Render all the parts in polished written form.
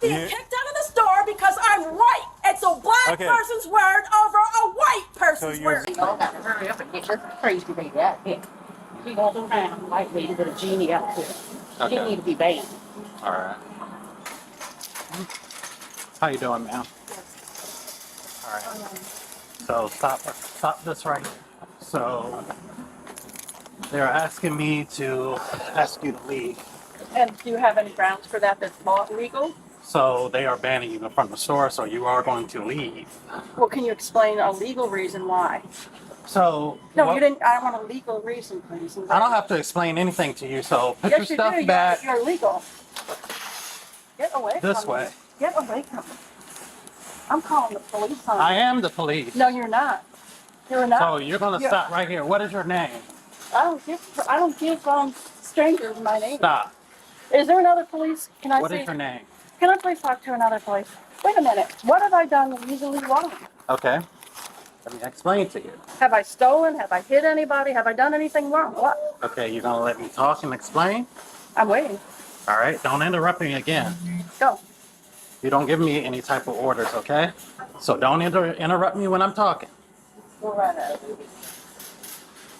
being kicked out of the store because I'm white. It's a black person's word over a white person's word. You all got to hurry up and get this crazy baby out here. She goes around like lady with a genie out here. She need to be banned. All right. How you doing, ma'am? All right. So stop this right here. So they're asking me to ask you to leave. And do you have any grounds for that that's legal? So they are banning you from the store, so you are going to leave. Well, can you explain a legal reason why? So No, you didn't. I want a legal reason, please. I don't have to explain anything to you, so put your stuff back. You're illegal. Get away This from way. me. Get away from me. I'm calling the police on you. I am the police. No, you're not. You're not. So you're going to stop right here. What is your name? I don't give strangers my name. Stop. Is there another police? Can I What see? is your name? Can I please talk to another police? Wait a minute. What have I done legally wrong? Okay. Let me explain to you. Have I stolen? Have I hit anybody? Have I done anything wrong? What? Okay, you're going to let me talk and explain? I'm waiting. All right, don't interrupt me again. Go. You don't give me any type of orders, okay? So don't interrupt me when I'm talking. Go right ahead.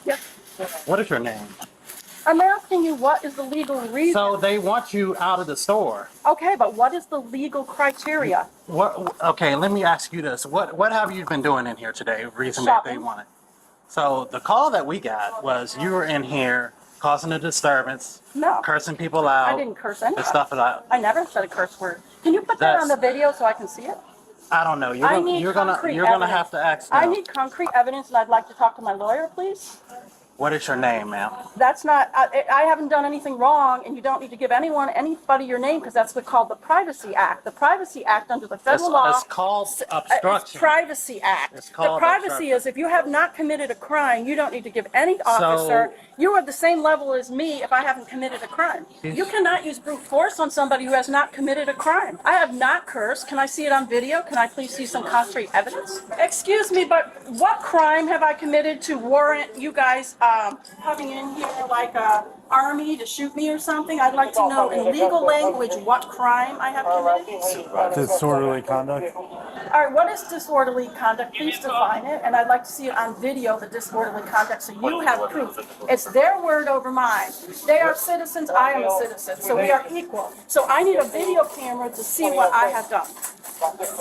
Yep. What is your name? I'm asking you what is the legal reason. So they want you out of the store. Okay, but what is the legal criteria? What? Okay, let me ask you this. What have you been doing in here today? Reason that they want it. So the call that we got was you were in here causing a disturbance, No. cursing people out. I didn't curse anybody. And stuff like I never said a curse word. Can you put that on the video so I can see it? I don't know. You're gonna have to ask them. I need concrete evidence, and I'd like to talk to my lawyer, please. What is your name, ma'am? That's not. I haven't done anything wrong, and you don't need to give anybody your name because that's called the Privacy Act. The Privacy Act under the federal law. It's called obstruction. It's Privacy Act. It's called the privacy is if you have not committed a crime, you don't need to give any officer. You are the same level as me if I haven't committed a crime. You cannot use brute force on somebody who has not committed a crime. I have not cursed. Can I see it on video? Can I please see some concrete evidence? Excuse me, but what crime have I committed to warrant you guys coming in here like a army to shoot me or something? I'd like to know in legal language what crime I have committed. Disorderly conduct. All right, what is disorderly conduct? Please define it, and I'd like to see it on video, the disorderly conduct, so you have proof. It's their word over mine. They are citizens, I am a citizen, so we are equal. So I need a video camera to see what I have done.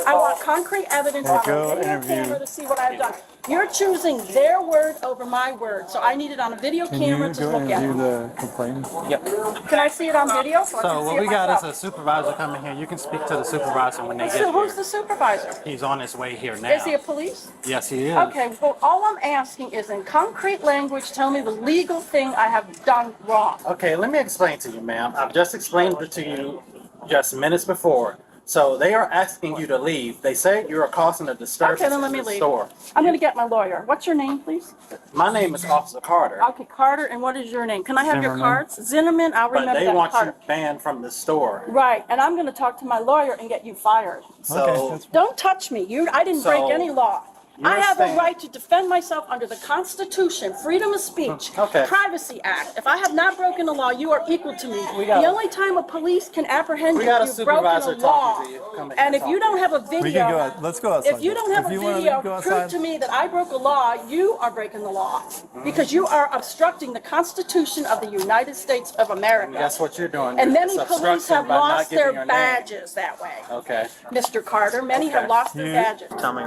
I want concrete evidence on a video camera to see what I have done. You're choosing their word over my word, so I need it on a video camera to look at. Can you go interview the complainant? Yep. Can I see it on video? So what we got is a supervisor coming here. You can speak to the supervisor when they get So here. who's the supervisor? He's on his way here now. Is he a police? Yes, he is. Okay, well, all I'm asking is in concrete language, tell me the legal thing I have done wrong. Okay, let me explain to you, ma'am. I've just explained it to you just minutes before. So they are asking you to leave. They say you are causing a disturbance Okay, then let me in the leave. store. I'm going to get my lawyer. What's your name, please? My name is Officer Carter. Okay, Carter, and what is your name? Can I have your Zimmerman. cards? Zinnerman, I'll But remember they that. want Carter. you banned from the store. Right, and I'm going to talk to my lawyer and get you fired. So Don't touch me. I didn't break So, any law. I you're have a saying- right to defend myself under the Constitution, freedom of speech, Okay. Privacy Act. If I have not broken the law, you are equal to me. got- The only time a police can apprehend We you got a if you've broken supervisor a law. talking to you. Come in And here if you don't have a video, We can go out. Let's go outside. if you don't have a you wanna video, go prove outside. to me that I broke a law, you are breaking the law. Because you are obstructing the Constitution of the United States of America. that's what you're doing. And You're many police obstructing have by not lost giving their your name. badges that way. Okay. Mr. Carter, many have lost their badges. Tell me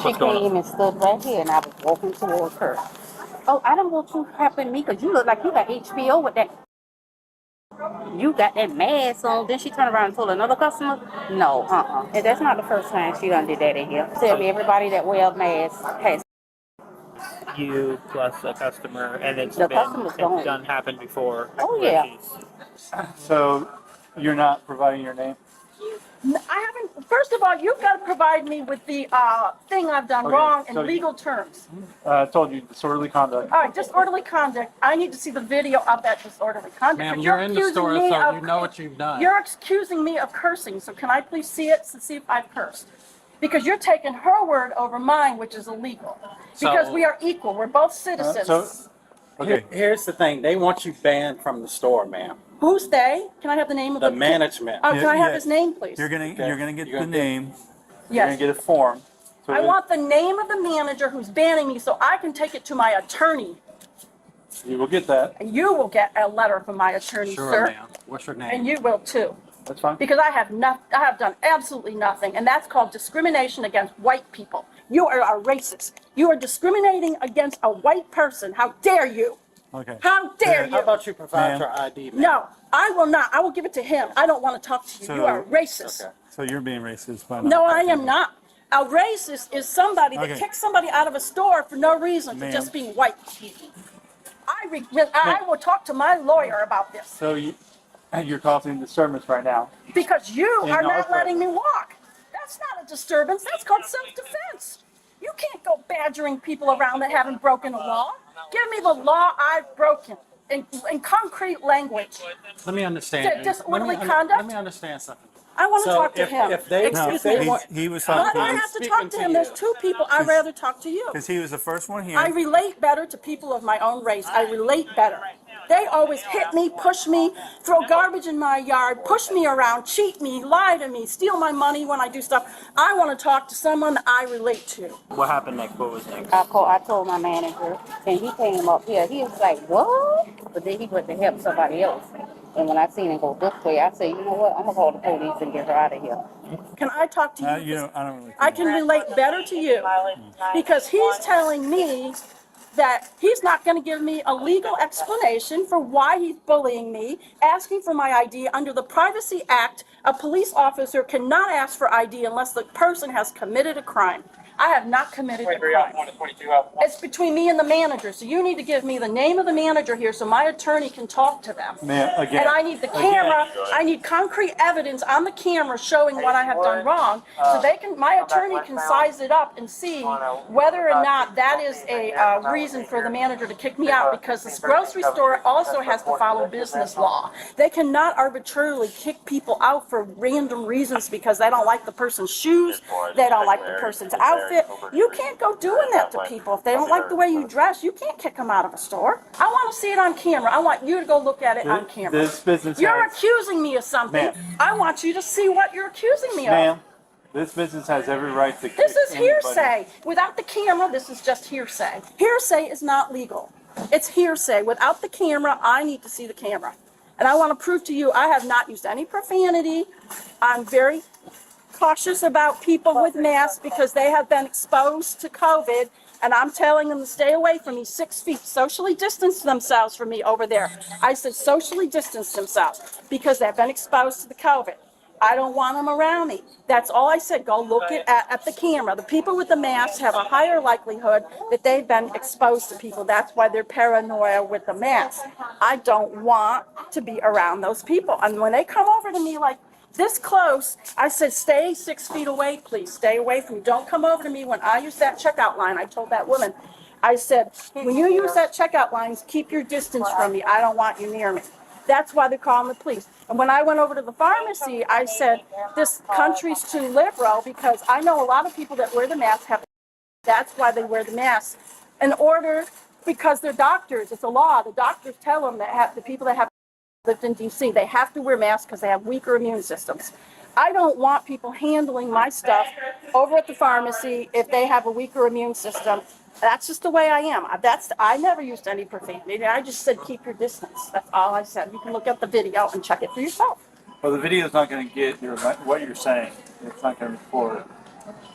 She came and stood right here, and I was walking towards her. Oh, I don't want you helping me because you look like you got HBO with that. You got that mask on. Then she turned around and told another customer, no, And that's not the first time she done did that in here. Tell me everybody that wear masks has. You plus a customer, and it's The customer's gone. it's done happened before. Oh, where yeah. she's- So you're not providing your name? I haven't, first of all, you've got to provide me with the thing I've done Okay, wrong in so you- legal terms. I told you disorderly conduct. All right, disorderly conduct. I need to see the video of that disorderly conduct. Ma'am, but you're in the accusing store, me so of- you know what you've done. You're accusing me of cursing, so can I please see it to see if I've cursed? Because you're taking her word over mine, which is illegal. Because So- we are equal. We're both citizens. Okay. Here's the thing. They want you banned from the store, ma'am. Who's they? Can I have the name of The the management. Can I have Yeah. his name, please? You're gonna get You're the gonna name. You're gonna Yes. get a form. So I want the name of the manager who's banning me so I can take it to my attorney. you will get that. And you will get a letter from my attorney, Sure, sir. ma'am. What's your name? And you will too. That's fine. Because I have done absolutely nothing, and that's called discrimination against white people. You are a racist. You are discriminating against a white person. How dare you? Okay. How dare you? How about you provide Ma'am. your ID, ma'am? No, I will not. I will give it to him. I don't want to talk to you. So- You are a racist. Okay. So you're being racist by No, I am not. A racist is somebody that Okay. kicks somebody out of a store for no reason, for Ma'am. just being white. I will talk to my lawyer about this So you're causing disturbance right now. because you In are our not letting me walk. That's not a disturbance. That's called self-defense. You can't go badgering people around that haven't broken a law. Give me the law I've broken in concrete language. Let me understand. Disorderly let me conduct? Let me understand something. I want to So talk to him. if they- No, Excuse they me. want- he was Why talking do I to have to speaking talk to to him? you. There's two people. I'd rather talk to you. because he was the first one here. I relate better to people of my own race. I relate better. They always hit me, push me, throw garbage in my yard, push me around, cheat me, lie to me, steal my money when I do stuff. I want to talk to someone that I relate to. What happened next? What was next? I told my manager, and he came up here. He was like, "What?" But then he went to help somebody else. And when I seen him go this way, I said, "You know what? I'm gonna call the police and get her out of here." Can I talk to you? You know, I don't really. I can relate better to you because he's telling me that he's not going to give me a legal explanation for why he's bullying me, asking for my ID. Under the Privacy Act, a police officer cannot ask for ID unless the person has committed a crime. I have not committed a crime. It's between me and the manager, so you need to give me the name of the manager here so my attorney can talk to them. Ma'am, again. And I need the camera, I need concrete evidence on the camera showing what I have done wrong, so my attorney can size it up and see whether or not that is a reason for the manager to kick me out, because this grocery store also has to follow business law. They cannot arbitrarily kick people out for random reasons because they don't like the person's shoes, they don't like the person's outfit. You can't go doing that to people. If they don't like the way you dress, you can't kick them out of a store. I want to see it on camera. I want you to go look at it on camera. This business You're has, accusing me of something. Ma'am. I want you to see what you're accusing me of. ma'am, this business has every right to. This kick is anybody. hearsay. Without the camera, this is just hearsay. Hearsay is not legal. It's hearsay. Without the camera, I need to see the camera. And I want to prove to you I have not used any profanity. I'm very cautious about people with masks because they have been exposed to COVID, and I'm telling them to stay away from me 6 feet, socially distance themselves from me over there. I said socially distance themselves because they've been exposed to the COVID. I don't want them around me. That's all I said. Go look at the camera. The people with the masks have a higher likelihood that they've been exposed to people. That's why they're paranoia with the mask. I don't want to be around those people. And when they come over to me like this close, I said, stay 6 feet away, please. Stay away from me. Don't come over to me when I use that checkout line. I told that woman, I said, when you use that checkout line, keep your distance from me. I don't want you near me. That's why they're calling the police. And when I went over to the pharmacy, I said, this country's too liberal because I know a lot of people that wear the mask have, that's why they wear the mask. In order, because they're doctors, it's a law. The doctors tell them that the people that have lived in DC, they have to wear masks because they have weaker immune systems. I don't want people handling my stuff over at the pharmacy if they have a weaker immune system. That's just the way I am. I never used any profanity. I just said keep your distance. That's all I said. You can look at the video and check it for yourself. Well, the video's not going to get what you're saying. It's not going to record.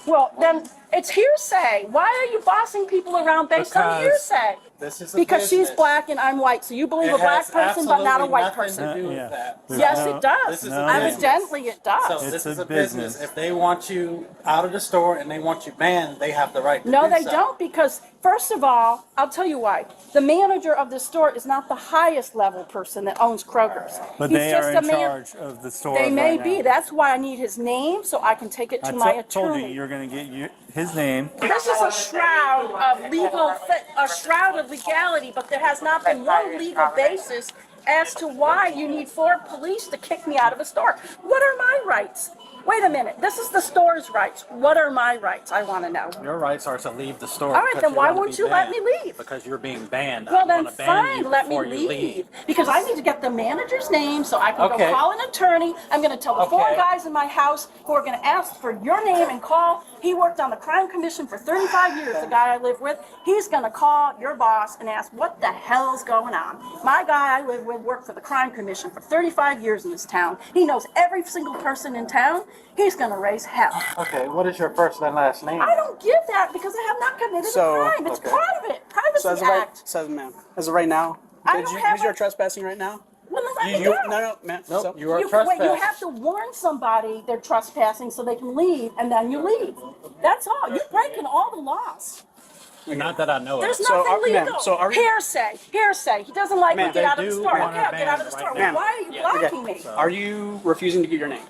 Well, then it's hearsay. Why are you bossing people around based on Because hearsay? This is a Because she's business. black and I'm white, so you believe It a black has person but not a absolutely white nothing person. to do with Yeah. that. Yes, No, it does. this is a Evidently, it does. So It's this is a a business. business. If they want you out of the store and they want you banned, they have the right to No, do they so. don't, because first of all, I'll tell you why. The manager of the store is not the highest level person that owns Kroger's. But He's they just are a in man. charge of the store. They may right be. now. That's why I need his name so I can take it to my told you attorney. you're going to get his name. This is a shroud of a shroud of legality, but there has not been one legal basis as to why you need 4 police to kick me out of a store. What are my rights? Wait a minute. This is the store's rights. What are my rights? I want to know. Your rights are to leave the store. All right, because then you're why gonna won't be you let banned. me leave? Because you're being banned. Well, I'm then gonna ban you fine, let me before you leave. Because I need to get the manager's name so I can Okay. go call an attorney. I'm going to tell the 4 Okay. guys in my house who are going to ask for your name and call. He worked on the crime commission for 35 years, the guy I live with. He's going to call your boss and ask what the hell's going on. My guy I live with worked for the crime commission for 35 years in this town. He knows every single person in town. He's going to raise hell. Okay, what is your first and last name? I don't give that because I have not committed a crime. It's private. Privacy So Act. ma'am, as of right now, I because don't have you're a- trespassing right now. Well, then let me You, go. no, ma'am. Nope, So, you are Wait, trespassing. you have to warn somebody they're trespassing so they can leave, and then you leave. That's all. You're breaking all the laws. Not that I know There's of. So, nothing ma'am, legal. so are you- Hearsay. He doesn't like me. Ma'am, Get out of they the do store. wanna Okay, I'll get out of the ban store. right now. Why are you blocking me? are you refusing to give your name?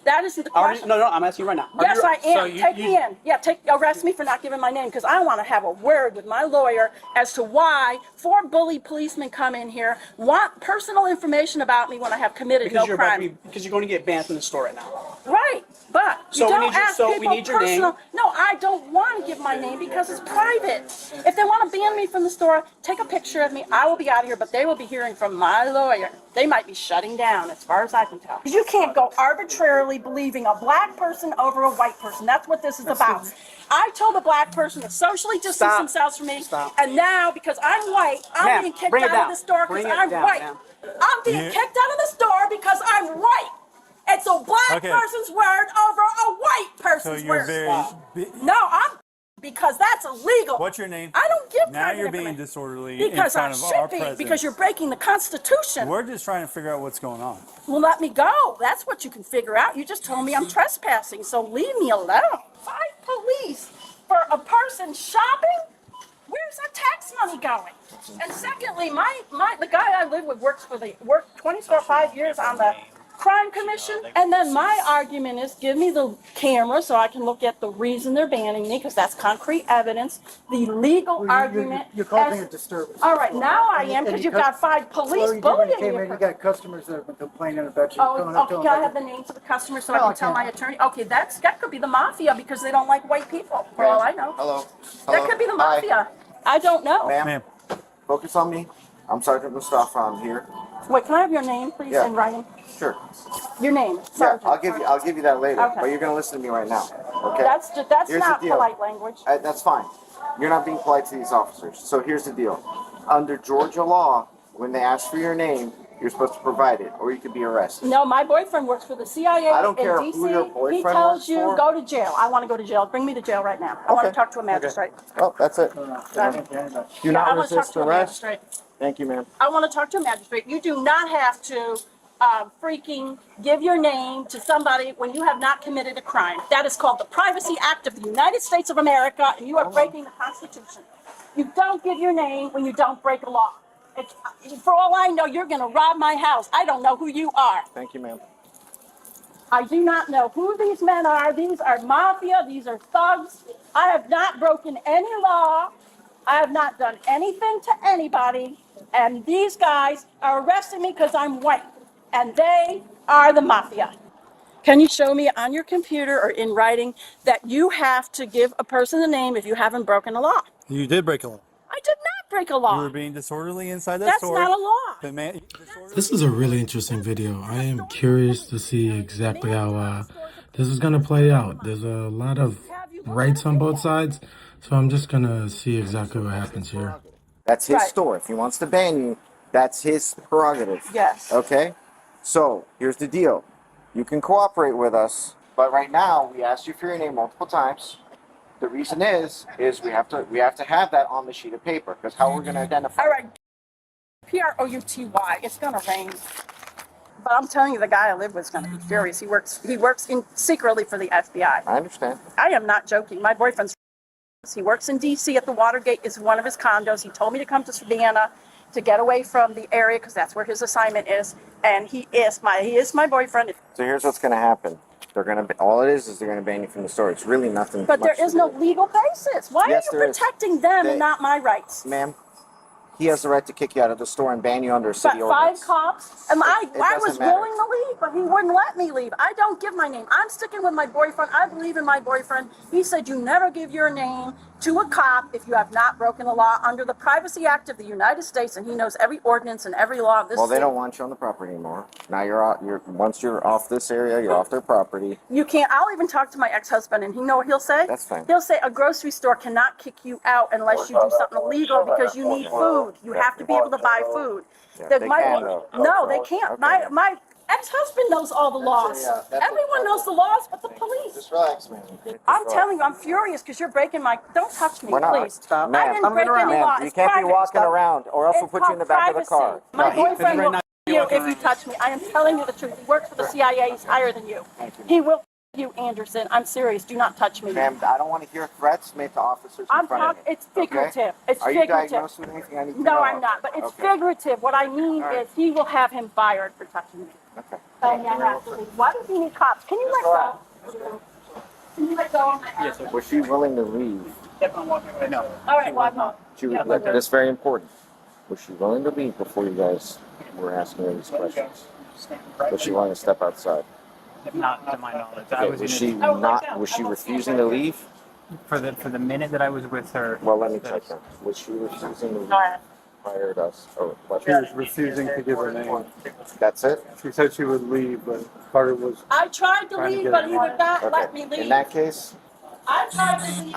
That isn't the Are question. you, no, I'm asking you right now. Are Yes, you, I am. So Take me in. Yeah, arrest me for not giving my name because I want to have a word with my lawyer as to why 4 bully policemen come in here, want personal information about me when I have committed because no you're crime. because you're going to get banned from the store right now. Right, but So you we don't need your- ask so we people need your name. personal. No, I don't want to give my name because it's private. If they want to ban me from the store, take a picture of me. I will be out of here, but they will be hearing from my lawyer. They might be shutting down, as far as I can tell. You can't go arbitrarily believing a black person over a white person. That's what this is about. I told a black person to socially distance Stop. themselves from me, Stop. and now because I'm white, I'm Ma'am, being kicked bring it out of down. the store Bring because it I'm down, white. ma'am. I'm being kicked out of the store because I'm white. It's a black Okay. person's word over a white So person's you're word. very. No, because that's illegal. What's your name? I don't give Now private you're being information. disorderly Because in I front of should our be, president. because you're breaking the Constitution. We're just trying to figure out what's going on. Well, let me go. That's what you can figure out. You just told me I'm trespassing, so leave me alone. 5 police for a person shopping? Where's our tax money going? And secondly, the guy I live with worked 25 years on the crime commission, and then my argument is give me the camera so I can look at the reason they're banning me, because that's concrete evidence. The legal argument. You're causing a disturbance. All right, now I am, because you've got 5 police bullying you. you. You got customers that have been complaining about you. Oh, going up to okay, them can I like- have the names of the customers so I No, can I tell my can't. attorney? Okay, that could be the mafia because they don't like white people, for all I know. Hello. That could be the Hi. mafia. I don't know. Ma'am, focus on me. I'm Sergeant Mustafa. I'm here. Wait, can I have your name, please, Yeah. in writing? Sure. Your name, Yeah, Sergeant. I'll give you that later. Okay. But you're gonna listen to me right now. Okay. That's Here's not the deal. polite language. That's fine. You're not being polite to these officers. So here's the deal. Under Georgia law, when they ask for your name, you're supposed to provide it, or you could be arrested. No, my boyfriend works for the CIA I don't care in DC. who your boyfriend He tells works you, for. go to jail. I want to go to jail. Bring me to jail right now. I want to Okay. talk to a magistrate. Oh, that's it. No, Sorry. not to anybody. Do I not want to talk resist to a arrest. magistrate. Thank you, ma'am. I want to talk to a magistrate. You do not have to freaking give your name to somebody when you have not committed a crime. That is called the Privacy Act of the United States of America, and you are breaking the Constitution. You don't give your name when you don't break a law. For all I know, you're going to rob my house. I don't know who you are. Thank you, ma'am. I do not know who these men are. These are mafia. These are thugs. I have not broken any law. I have not done anything to anybody. And these guys are arresting me because I'm white. And they are the mafia. Can you show me on your computer or in writing that you have to give a person a name if you haven't broken a law? You did break a law. I did not break a You law. were being disorderly inside that That's store. not a law. The man, This is a really interesting video. I am curious to see exactly how this is going to play out. There's a lot of rights on both sides, so I'm just going to see exactly what happens here. That's his Right. store. If he wants to ban you, that's his prerogative. Yes. Okay? So, here's the deal. You can cooperate with us, but right now, we asked you for your name multiple times. The reason is we have to have that on the sheet of paper, because how we're going to identify. All right. Prouty. It's gonna rain. But I'm telling you, the guy I live with is gonna be furious. He works secretly for the FBI. I understand. I am not joking. My boyfriend's. He works in DC at the Watergate. Is one of his condos. He told me to come to Savannah to get away from the area because that's where his assignment is. And he is my boyfriend. So here's what's going to happen. They're going to all it is they're going to ban you from the store. It's really nothing. But there much is to no do. legal basis. Why Yes, are there you is. protecting them and not my rights? Ma'am, he has the right to kick you out of the store and ban you under a city But ordinance. 5 cops, and I doesn't was matter. willing to leave, but he wouldn't let me leave. I don't give my name. I'm sticking with my boyfriend. I believe in my boyfriend. He said you never give your name to a cop if you have not broken the law under the Privacy Act of the United States, and he knows every ordinance and every law of this Well, they state. don't want you on the property anymore. Now you're out. Once you're off this area, you're off their property. You can't. I'll even talk to my ex-husband, and you know what he'll say? That's fine. He'll say a grocery store cannot kick you out unless you do something illegal because you need food. You have to be able to buy food. Yeah, That they my- can, though. no, they can't. Okay. My ex-husband knows all the laws. Everyone knows the laws but the police. Just relax, man. I'm telling you, I'm furious because you're breaking my. Don't touch me, We're not. please. Stop. I Ma'am, didn't break any law. you It's can't be private. walking around, or else we'll It's put you in the called back of the car. privacy. My No, boyfriend right will now kill you're you if walking you touch me. I am telling you the truth. He works for the CIA. He's higher than you. He will kill you, Anderson. I'm serious. Do not touch me. Ma'am, I don't want to hear threats made to officers in I'm front of talking. me. It's figurative. It's Are you figurative. diagnosed with anything I need to know? No, I'm not. But it's Okay. figurative. What I mean is he will have him fired for touching me. Okay. And I have to leave. Why does he need cops? Can you let go? Can you let go of my Yes, sir. Was she willing to leave? Yep, I'm walking right now. All right, well, I'm not. That's very important. Was she willing to leave before you guys were asking her these questions? Was she willing to step outside? Not to my knowledge. I Okay, was was in she it not? Was she refusing to leave? for the minute that I was with her. Well, let me check that. Was she refusing to leave prior to us? Or what? She was refusing to give her name. That's it? She said she would leave, but Carter was. I tried to Trying to leave, get but it. he would not let me Okay. leave. In that case, I tried to leave.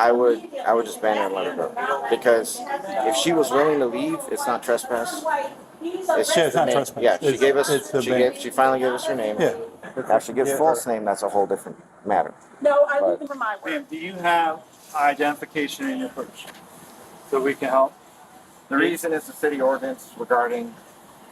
I would just ban her and let her go. Because if she was willing to leave, it's not trespass. It's Yeah, just it's the not name. trespass. Yeah, she It's- gave us. it's the ban. She finally gave us her name. Yeah. Now, if she gives Yeah, false her- name, that's a whole different matter. No, I leave him for my word. Ma'am, do you have identification in your purse so we can help? The reason is the city ordinance regarding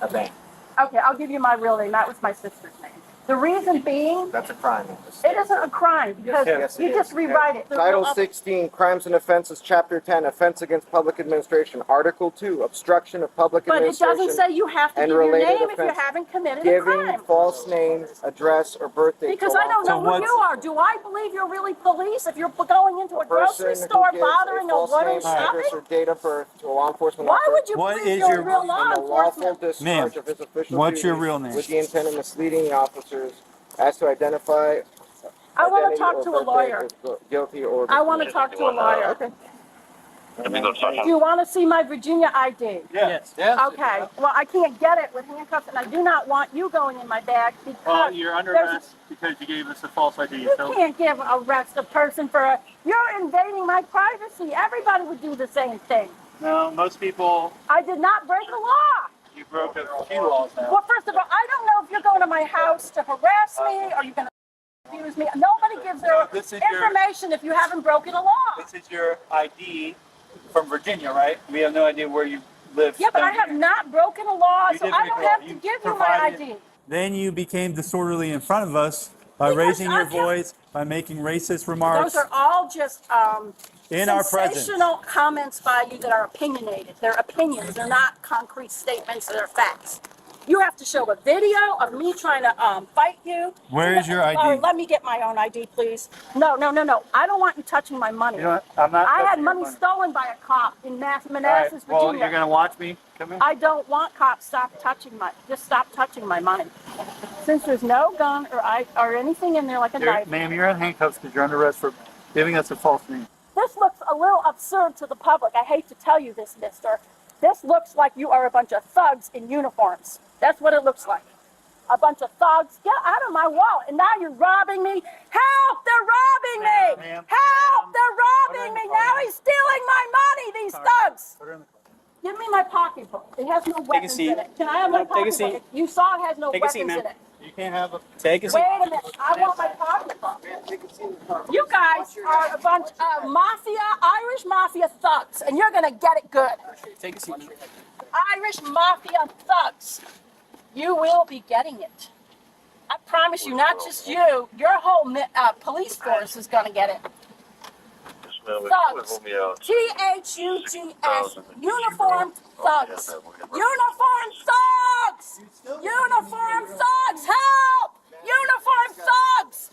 a bank. Okay, I'll give you my real name. That was my sister's name. The reason being, That's a crime. in this it state. isn't a crime because Yes, it you is. just rewrite it. Title 16, Crimes and Offenses, Chapter 10, Offense Against Public Administration. Article 2, Obstruction of Public But it Administration. doesn't say you have to and give your related name if you offenses. haven't committed a Giving crime. false name, address, or birthday. Because to I don't know law who you are. Do I believe you're really police if you're going into a person grocery who store gives bothering a false woman name, address, shopping? or date of birth to a law enforcement Why officer would you What believe is you're your- a real law in the lawful enforcement? discharge of his official what's your duties real name? with the intent of misleading the officers as to identify I want identity to talk or to a birthday lawyer. as guilty or I want to talk to a lawyer. Okay. Do you want to see my Virginia ID? Yes. Okay. Well, I can't get it with handcuffs, and I do not want you going in my bag Well, because you're under there's- arrest because you gave us a false ID. you So can't give arrest a person for a. You're invading my privacy. Everybody would do the same thing. no, most people, I did not break the law. you broke a few laws now. Well, first of all, I don't know if you're going to my house to harass me or you're going to accuse me. Nobody gives their This is your- information if you haven't broken a law. This is your ID from Virginia, right? We have no idea where you live. Yeah, but I down have here. not broken a law, You so did I break don't a law. have to You give you my provided- ID. Then you became disorderly in front of us by Because raising your I can't- voice, by making racist remarks Those are all just in our presence. sensational comments by you that are opinionated. They're opinions. They're not concrete statements. They're facts. You have to show a video of me trying to fight you. Where is your ID? Or let me get my own ID, please. No. I don't want you touching my money. You know what? I'm not. I had touching your money stolen by a cop in All right. Manassas, Well, Virginia. you're gonna watch me. Come here. I don't want cops stop touching my money. Since there's no gun or anything in there like a knife. Ma'am, you're in handcuffs because you're under arrest for giving us a false name. This looks a little absurd to the public. I hate to tell you this, mister. This looks like you are a bunch of thugs in uniforms. That's what it looks like. A bunch of thugs. Get out of my wallet. And now you're robbing me. Help! They're robbing me! Ma'am, Help! ma'am. They're robbing me! Now he's stealing my money, these thugs! Put her in the car. Give me my pocketbook. It has no weapons seat. in it. Can I have my Take a pocketbook? seat. You saw it has no Take a weapons seat, in ma'am. it. You can't have a. Take a seat. Wait a minute. I want my pocketbook. You guys are a bunch of Irish mafia thugs, and you're going to get it good. Take a seat. Irish mafia thugs. You will be getting it. I promise you, not just you, your whole police force is going to get it. Thugs. Thugs. Uniformed thugs. Uniformed thugs. Uniformed thugs. Help! Uniformed thugs.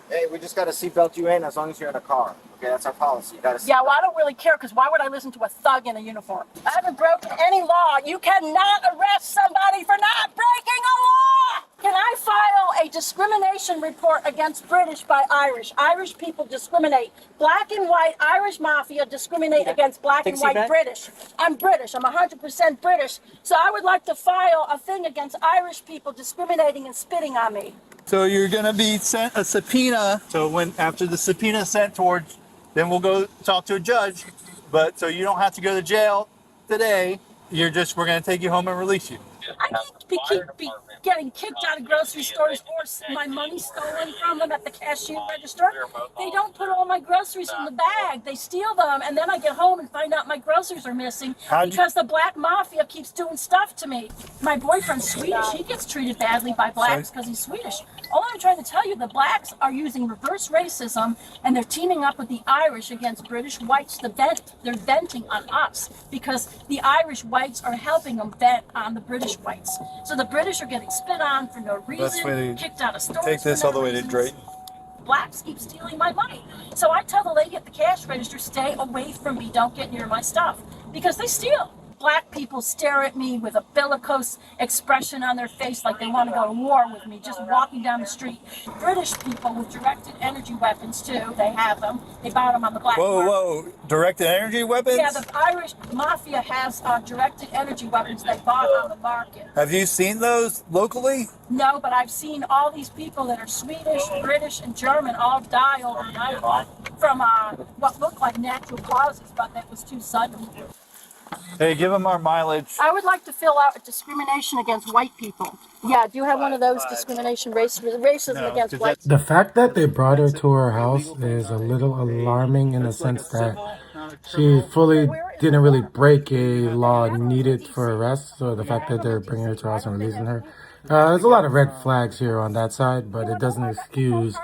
Hey, we just gotta seatbelt you in as long as you're in a car. Okay, that's our policy. You gotta. Yeah, well, I don't really care because why would I listen to a thug in a uniform? I haven't broken any law. You cannot arrest somebody for not breaking a law. Can I file a discrimination report against British by Irish? Irish people discriminate. Black and white Irish mafia discriminate against black and white British. I'm British. I'm 100% British. So I would like to file a thing against Irish people discriminating and spitting on me. So you're gonna be sent a subpoena. So when after the subpoena is sent towards, then we'll go talk to a judge. But so you don't have to go to jail today. We're gonna take you home and release you. I can't be getting kicked out of grocery stores or my money stolen from them at the cashier register. They don't put all my groceries in the bag. They steal them, and then I get home and find out my groceries are missing because the black mafia keeps doing stuff to me. My boyfriend's Swedish. He gets treated badly by blacks because he's Swedish. All I'm trying to tell you, the blacks are using reverse racism, and they're teaming up with the Irish against British whites. They're venting on us because the Irish whites are helping them vent on the British whites. So the British are getting spit on for no reason, kicked out of stores. Take this all the way to Drayton. Blacks keep stealing my money. So I tell the lady at the cash register, stay away from me, don't get near my stuff, because they steal. Black people stare at me with a bellicose expression on their face like they want to go to war with me just walking down the street. British people with directed energy weapons too, they have them. They bought them on the black market. Whoa. Directed energy weapons? Yeah, the Irish mafia has directed energy weapons they bought on the market. Have you seen those locally? No, but I've seen all these people that are Swedish, British, and German all die overnight from what looked like natural causes, but that was too sudden. Hey, give them our mileage. I would like to fill out a discrimination against white people. Yeah, do you have one of those discrimination racism against white people? The fact that they brought her to her house is a little alarming in the sense that she fully didn't really break a law needed for arrest. So the fact that they're bringing her to her house and releasing her, there's a lot of red flags here on that side, but it doesn't excuse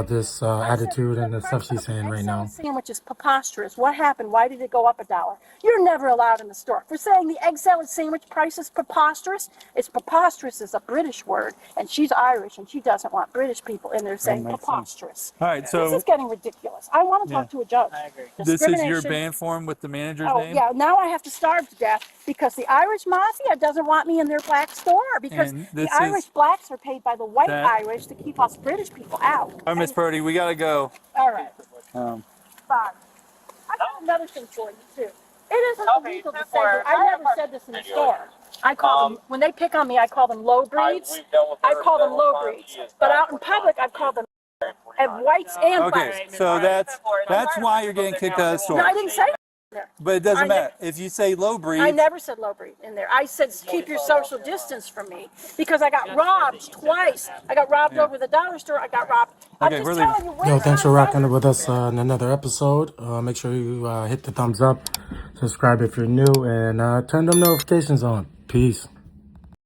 this attitude and the stuff she's saying right now. Sandwich is preposterous. What happened? Why did it go up $1? You're never allowed in the store. For saying the egg salad sandwich price is preposterous, it's preposterous is a British word, and she's Irish, and she doesn't want British people in there saying preposterous. All right, so this is getting ridiculous. I want to talk to a judge. this is your band form with the manager's name? Yeah, now I have to starve to death because the Irish mafia doesn't want me in their black store because the Irish blacks are paid by the white Irish to keep us British people out. All right, Miss Purdy, we gotta go. All right. Fine. I got another thing for you too. It isn't illegal to say that. I never said this in the store. I call them, when they pick on me, I call them low breeds. I call them low breeds. But out in public, I call them whites and blacks. Okay, so that's why you're getting kicked out of the store. No, I didn't say that. But it doesn't matter. If you say low breed. I never said low breed in there. I said keep your social distance from me because I got robbed twice. I got robbed over the dollar store. I got robbed. Okay, we're leaving. Yo, thanks for rocking with us in another episode. Make sure you hit the thumbs up, subscribe if you're new, and turn them notifications on. Peace.